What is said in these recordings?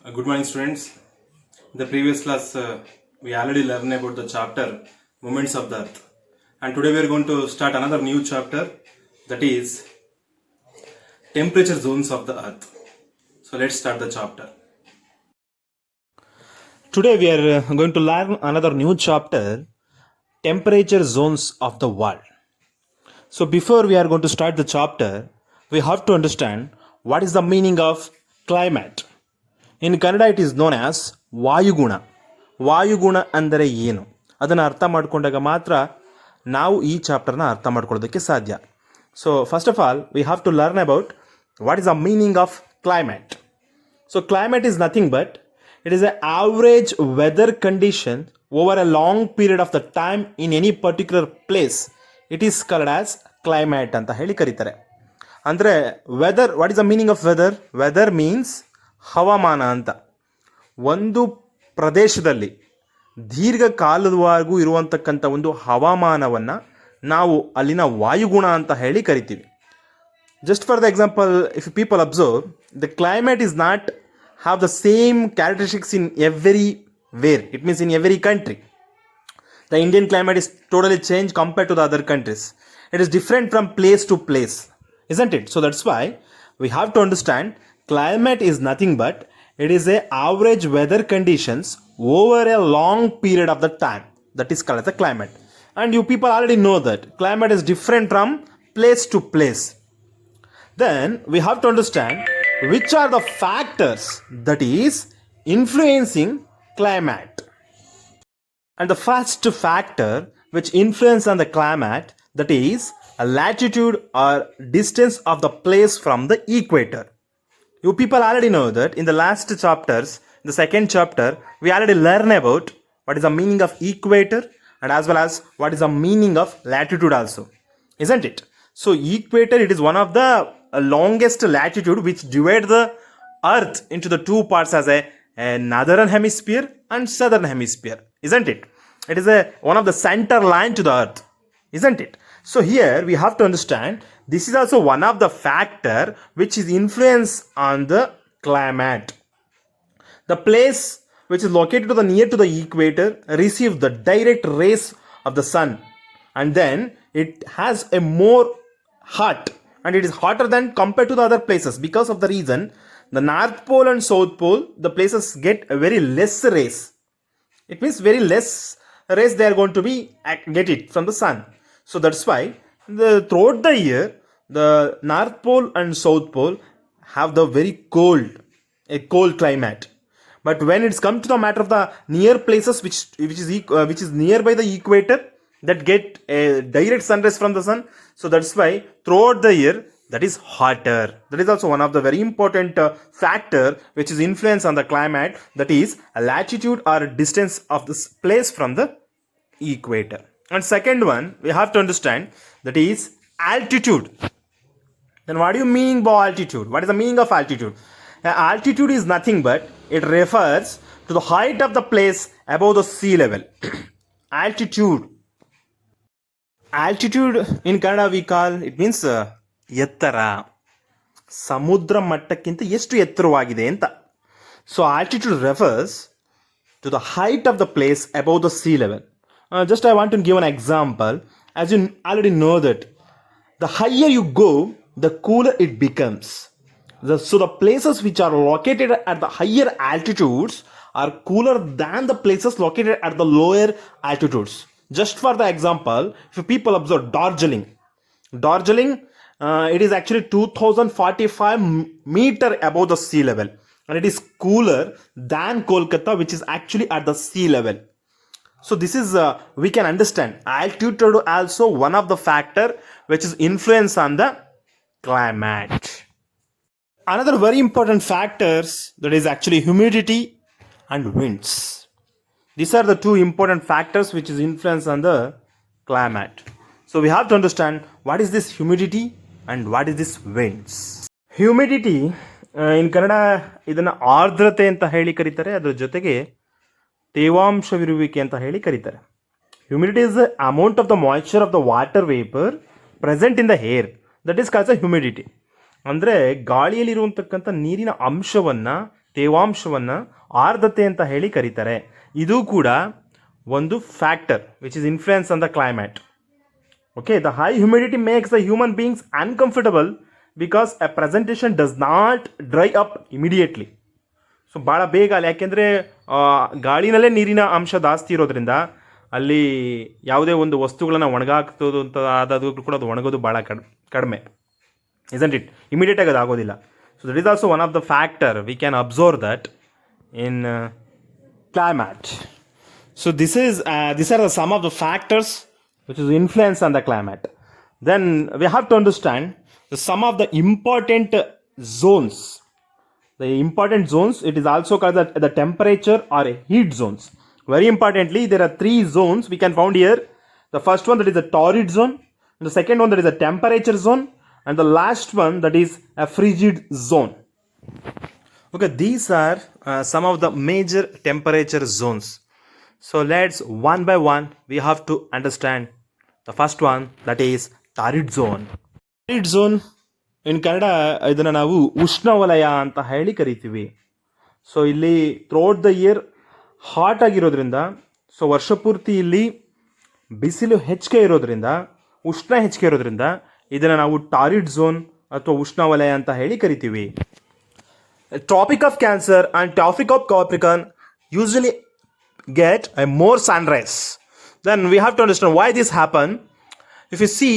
Good morning, students. In the previous class, we already learned about the chapter Movements of the Earth, and today we are going to start another new chapter, that is Temperature Zones of the Earth. So let's start the chapter. Today we are going to learn another new chapter, Temperature Zones of the World. So before we are going to start the chapter, we have to understand what is the meaning of climate. In Kannada it is known as ವಾಯುಗುಣ. ವಾಯುಗುಣ ಅಂದರೆ ಏನು, ಅದನ್ನು ಅರ್ಥ ಮಾಡಿಕೊಂಡಾಗ ಮಾತ್ರ ನಾವು ಈ ಚಾಪ್ಟರ್ನ ಅರ್ಥ ಮಾಡ್ಕೊಳ್ಳೋದಕ್ಕೆ ಸಾಧ್ಯ. So first of all we have to learn about what is the meaning of climate. So climate is nothing but it is an average weather condition over a long period of the time in any particular place. It is called as climate ಅಂತ ಹೇಳಿ ಕರೀತಾರೆ. ಅಂದರೆ weather, what is the meaning of weather? Weather means ಹವಾಮಾನ ಅಂತ. ಒಂದು ಪ್ರದೇಶದಲ್ಲಿ ದೀರ್ಘಕಾಲದವರೆಗೂ ಇರುವಂತಕ್ಕಂಥ ಒಂದು ಹವಾಮಾನವನ್ನು ನಾವು ಅಲ್ಲಿನ ವಾಯುಗುಣ ಅಂತ ಹೇಳಿ ಕರಿತೀವಿ. Just for the example, if people observe, the climate is not have the same characteristics in everywhere. It means in every country. The Indian climate is totally changed compared to the other countries. It is different from place to place, isn't it? So that's why we have to understand climate is nothing but it is a average weather conditions over a long period of the time. That is called as the climate. And you people already know that climate is different from place to place. Then we have to understand which are the factors that is influencing climate. And the first factor which influence on the climate, that is a latitude or distance of the place from the equator. You people already know that in the last chapters, the second chapter, we already learn about what is the meaning of equator and as well as what is the meaning of latitude also, isn't it? So equator, it is one of the longest latitude which divide the earth into the two parts as a northern hemisphere and southern hemisphere, isn't it? It is one of the center line to the earth, isn't it? So here we have to understand this is also one of the factor which is influence on the climate. The place which is located to the near to the equator receives the direct rays of the sun, and then it has a more hot, and it is hotter than compared to the other places. Because of the reason, the North Pole and South Pole, the places get a very less rays. It means very less rays they are going to be get it from the sun. So that's why throughout the year, the North Pole and South Pole have the very a cold climate. But when it's come to the matter of the near places which is nearby the equator, that get a direct sunrays from the sun. So that's why throughout the year that is hotter. That is also one of the very important factor which is influence on the climate, that is a latitude or distance of this place from the equator. And second one we have to understand, that is altitude. Then what do you mean by altitude? What is the meaning of altitude? Altitude is nothing but it refers to the height of the place above the sea level. Altitude in Kannada we call it means ಎತ್ತರ, ಸಮುದ್ರ ಮಟ್ಟಕ್ಕಿಂತ ಎಷ್ಟು ಎತ್ತರವಾಗಿದೆ ಅಂತ. So altitude refers to the height of the place above the sea level. Just I want to give an example. As you already know that the higher you go, the cooler it becomes. So the places which are located at the higher altitudes are cooler than the places located at the lower altitudes. Just for the example, if people observe Darjeeling, it is actually 2045 meter above the sea level, and it is cooler than Kolkata, which is actually at the sea level. So this is we can understand altitude also one of the factor which is influence on the climate. Another very important factors, that is actually humidity and winds. These are the two important factors which is influence on the climate. So we have to understand what is this humidity and what is this winds. Humidity in Kannada ಇದನ್ನು ಆರ್ದ್ರತೆ ಅಂತ ಹೇಳಿ ಕರೀತಾರೆ, ಅದರ ಜೊತೆಗೆ ತೇವಾಂಶವಿರುವಿಕೆ ಅಂತ ಹೇಳಿ ಕರೀತಾರೆ. Humidity is the amount of the moisture of the water vapor present in the air, that is called as humidity. ಅಂದರೆ ಗಾಳಿಯಲ್ಲಿರುವಂತಕ್ಕಂಥ ನೀರಿನ ಅಂಶವನ್ನು ತೇವಾಂಶವನ್ನು ಆರ್ದ್ರತೆ ಅಂತ ಹೇಳಿ ಕರೀತಾರೆ. ಇದು ಕೂಡ ಒಂದು factor which is influence on the climate. Okay, the high humidity makes the human beings uncomfortable because A presentation does not dry up immediately. So ಭಾಳ ಬೇಗ ಅಲ್ಲಿ, ಯಾಕೆಂದರೆ ಗಾಳಿನಲ್ಲೇ ನೀರಿನ ಅಂಶ ಜಾಸ್ತಿ ಇರೋದ್ರಿಂದ ಅಲ್ಲಿ ಯಾವುದೇ ಒಂದು ವಸ್ತುಗಳನ್ನು ಒಣಗಾಕ್ತೋದು ಅಂತ ಆದಾದರೂ ಕೂಡ ಅದು ಒಣಗೋದು ಭಾಳ ಕಡಿಮೆ, isn't it? ಇಮಿಡಿಯೇಟಾಗಿ ಅದು ಆಗೋದಿಲ್ಲ. So that is also one of the factor we can observe that in climate. So these are the some of the factors which is influence on the climate. Then we have to understand some of the important zones. The important zones, it is also called the temperature or heat zones. Very importantly, there are 3 zones we can found here. The first one, that is the torrid zone. And the second one, that is a temperature zone. And the last one, that is a frigid zone. Okay, these are some of the major temperature zones. So let's one by one we have to understand the first one, that is torrid zone. Torrid zone in Kannada ಇದನ್ನು ನಾವು ಉಷ್ಣವಲಯ ಅಂತ ಹೇಳಿ ಕರಿತೀವಿ. So ಇಲ್ಲಿ throughout the year hot ಆಗಿರೋದ್ರಿಂದ, so ವರ್ಷಪೂರ್ತಿ ಇಲ್ಲಿ ಬಿಸಿಲು ಹೆಚ್ಚಿಗೆ ಇರೋದ್ರಿಂದ, ಉಷ್ಣ ಹೆಚ್ಚಿಗೆ ಇರೋದ್ರಿಂದ ಇದನ್ನು ನಾವು ಟಾರಿಡ್ ಝೋನ್ ಅಥವಾ ಉಷ್ಣವಲಯ ಅಂತ ಹೇಳಿ ಕರಿತೀವಿ. Tropic of Cancer and Tropic of Capricorn usually get a more sunrise. Then we have to understand why this happen. If you see,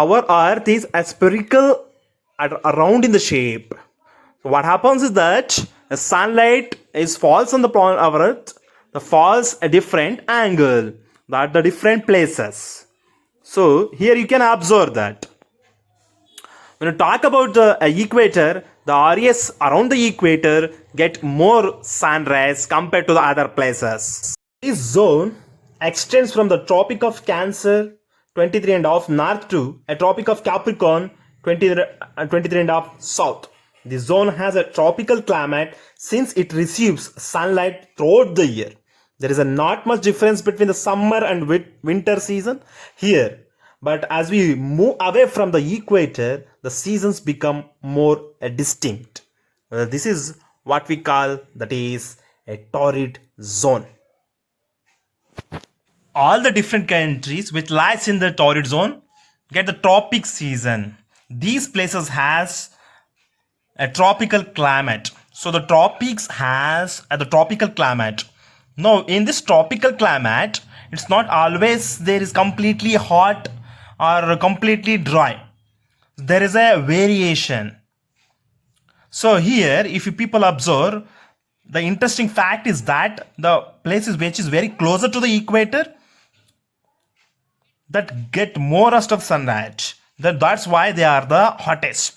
our earth is a spherical around in the shape. So what happens is that the sunlight is falls on the our earth, the falls a different angle, that the different places. So here you can observe that. When you talk about the equator, the areas around the equator get more sunrise compared to the other places. This zone extends from the Tropic of Cancer 23.5 north to a Tropic of Capricorn 23.5 south. This zone has a tropical climate since it receives sunlight throughout the year. There is not much difference between the summer and winter season here. But as we move away from the equator, the seasons become more distinct. This is what we call, that is a torrid zone. All the different countries which lies in the torrid zone get the tropic season. These places has a tropical climate. So the tropics has the tropical climate. Now in this tropical climate, it's not always there is completely hot or completely dry. There is a variation. So here, if you people observe, the interesting fact is that the places which is very closer to the equator that get more rest of sunlight. That's why they are the hottest.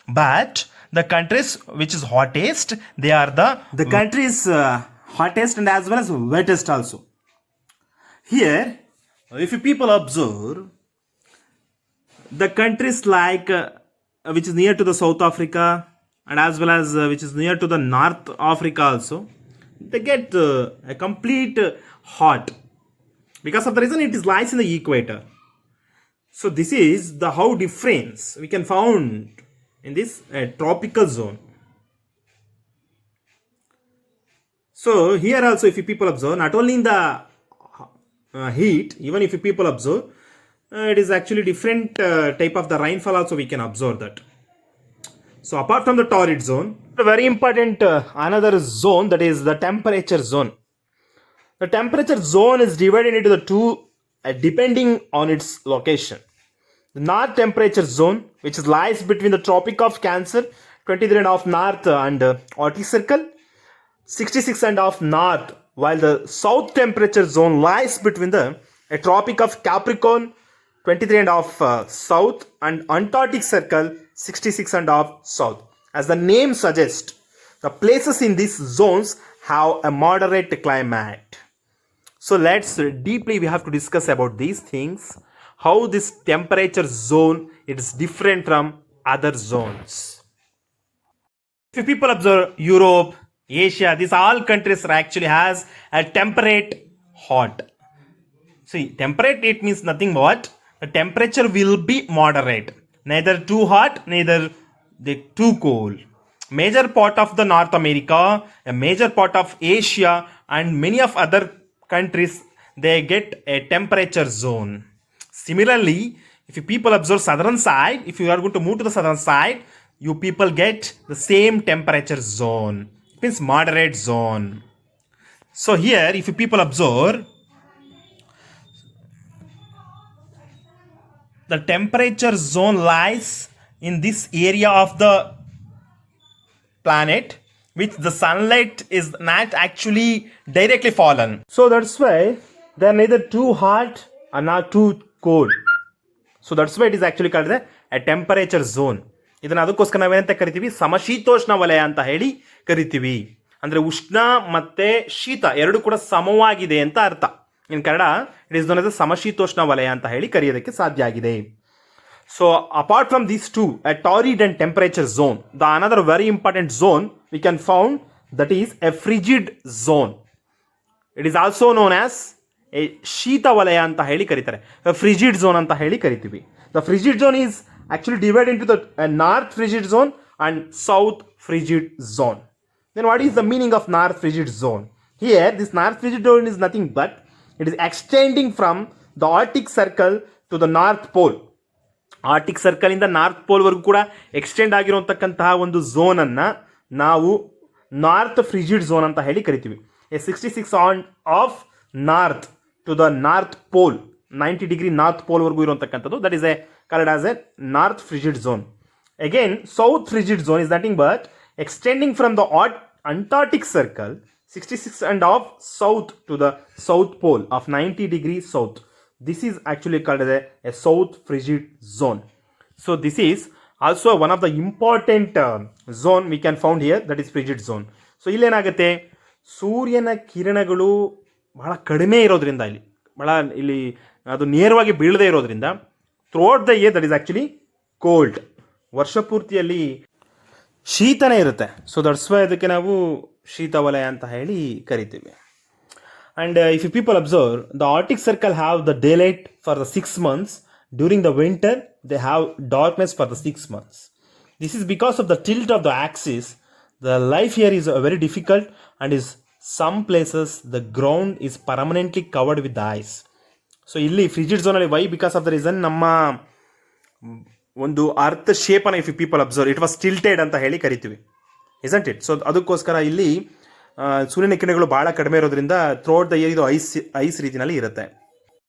But the countries which is hottest, they are the countries hottest and as well as wettest also. Here, if you people observe, the countries like which is near to the South Africa and as well as which is near to the North Africa also, they get a complete hot because of the reason it is lies in the equator. So this is the how difference we can found in this tropical zone. So here also, if you people observe, not only in the heat, even if you people observe, it is actually different type of the rainfall also we can observe that. So apart from the torrid zone, a very important another zone, that is the temperature zone. The temperature zone is divided into the two depending on its location. The north temperature zone, which lies between the Tropic of Cancer 23.5 north and Arctic Circle 66.5 north, while the south temperature zone lies between the Tropic of Capricorn 23.5 south and Antarctic Circle 66.5 south. As the name suggests, the places in these zones have a moderate climate. So let's deeply we have to discuss about these things, how this temperature zone is different from other zones. If people observe Europe, Asia, these all countries actually has a temperate hot. See, temperate, it means nothing but the temperature will be moderate, neither too hot, neither too cold. major part of the North America, a major part of Asia, and many of other countries, they get a temperature zone. Similarly, if you people observe southern side, if you are going to move to the southern side, you people get the same temperature zone. It means moderate zone. So here, if you people observe, the temperature zone lies in this area of the planet which the sunlight is not actually directly fallen. So that's why they are neither too hot or not too cold. So that's why it is actually called a temperature zone. ಇದನ್ನು ಅದಕ್ಕೋಸ್ಕರ ನಾವೇನಂತ ಕರಿತೀವಿ, ಸಮಶೀತೋಷ್ಣ ವಲಯ ಅಂತ ಹೇಳಿ ಕರಿತೀವಿ. ಅಂದರೆ ಉಷ್ಣ ಮತ್ತು ಶೀತ ಎರಡು ಕೂಡ ಸಮವಾಗಿದೆ ಅಂತ ಅರ್ಥ. In Kannada it is known as ಸಮಶೀತೋಷ್ಣ ವಲಯ ಅಂತ ಹೇಳಿ ಕರೆಯೋದಕ್ಕೆ ಸಾಧ್ಯ ಆಗಿದೆ. So apart from these two, a torrid and temperature zone, the another very important zone we can found, that is a frigid zone. It is also known as a ಶೀತ ವಲಯ ಅಂತ ಹೇಳಿ ಕರೀತಾರೆ. A frigid zone ಅಂತ ಹೇಳಿ ಕರಿತೀವಿ. The frigid zone is actually divided into the north frigid zone and south frigid zone. Then what is the meaning of north frigid zone? Here this north frigid zone is nothing but it is extending from the Arctic Circle to the North Pole. Arctic circle ಇಂದ north ಪೋಲ್ವರೆಗೂ ಕೂಡ extend ಆಗಿರುವಂತಕ್ಕಂತಹ ಒಂದು ಝೋನನ್ನು ನಾವು north frigid zone ಅಂತ ಹೇಳಿ ಕರಿತೀವಿ. 66 of north to the north pole, 90 degree north ಪೋಲ್ವರೆಗೂ ಇರುವಂತಕ್ಕಂಥದ್ದು, that is a called as a north frigid zone. Again south frigid zone is nothing but extending from the Antarctic circle 66 and off south to the south pole of 90 degrees south. This is actually called as a south frigid zone. So this is also one of the important zone we can found here, that is frigid zone. So ಇಲ್ಲೇನಾಗುತ್ತೆ, ಸೂರ್ಯನ ಕಿರಣಗಳು ಬಹಳ ಕಡಿಮೆ ಇರೋದ್ರಿಂದ ಇಲ್ಲಿ ಅದು ನೇರವಾಗಿ ಬೀಳದೇ ಇರೋದ್ರಿಂದ throughout the year that is actually cold, ವರ್ಷ ಪೂರ್ತಿಯಲ್ಲಿ ಶೀತನೇ ಇರುತ್ತೆ. ಸೊ ದಟ್ಸ್ ವೈ ಅದಕ್ಕೆ ನಾವು ಶೀತ ವಲಯ ಅಂತ ಹೇಳಿ ಕರಿತೀವಿ. And if you people observe, the Arctic Circle have the daylight for the 6 months. During the winter, they have darkness for the 6 months. This is because of the tilt of the axis. The life here is very difficult, and is some places the ground is permanently covered with ice. So ಇಲ್ಲಿ frigid zone ಅಲ್ಲಿ why? Because of the reason ನಮ್ಮ ಒಂದು earth shape ಅನ್ನು if you people observe, it was tilted ಅಂತ ಹೇಳಿ ಕರಿತೀವಿ, isn't it? So ಅದಕ್ಕೋಸ್ಕರ ಇಲ್ಲಿ ಸೂರ್ಯನ ಕಿರಣಗಳು ಬಹಳ ಕಡಿಮೆ ಇರೋದ್ರಿಂದ ಥ್ರೂಔಟ್ ದ ಇಯರ್ ಇದು ಐಸ್ ರೀತಿಯಲ್ಲಿ ಇರುತ್ತೆ.